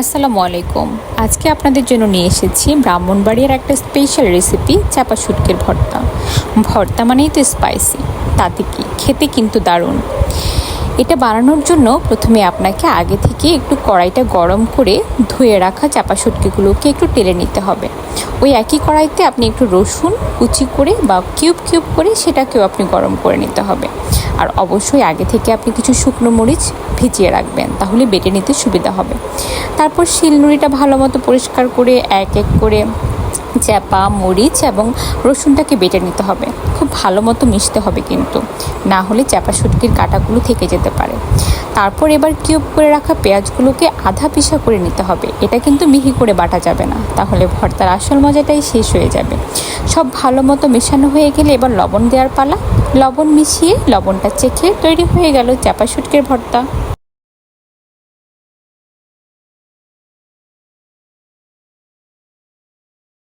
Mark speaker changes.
Speaker 1: আসসালামু আলাইকুম। আজকে আপনাদের জন্য নিয়ে এসেছি ব্রাহ্মণবাড়িয়ার একটা স্পেশাল রেসিপি, চাপা শুটকির ভর্তা। ভর্তা মানেই তো স্পাইসি, তাতে কি খেতে কিন্তু দারুণ। এটা বানানোর জন্য প্রথমে আপনাকে আগে থেকে একটু কড়াইটা গরম করে ধুয়ে রাখা চাপা শুটকিগুলোকে একটু টেলে নিতে হবে। ওই একই কড়াইতে আপনি একটু রসুন কুচি করে বা কিউব কিউব করে সেটাকেও আপনি গরম করে নিতে হবে। আর অবশ্যই আগে থেকে আপনি কিছু শুকনো মরিচ ভিজিয়ে রাখবেন, তাহলে বেটে নিতে সুবিধা হবে। তারপর শিলনোড়িটা ভালো মতো পরিষ্কার করে এক এক করে চাপা মরিচ এবং রসুনটাকে বেটে নিতে হবে। খুব ভালো মতো মিশতে হবে কিন্তু, না হলে চাপা শুটকির কাঁটাগুলো থেকে যেতে পারে। তারপর এবার কিউব করে রাখা পেঁয়াজগুলোকে আধা পিসা করে নিতে হবে। এটা কিন্তু মিহি করে বাটা যাবে না, তাহলে ভর্তার আসল মজাটাই শেষ হয়ে যাবে। সব ভালো মতো মেশানো হয়ে গেলে এবার লবণ দেওয়ার পালা। লবণ মিশিয়ে লবণটা চেখে তৈরি হয়ে গেল চাপা শুটকির ভর্তা।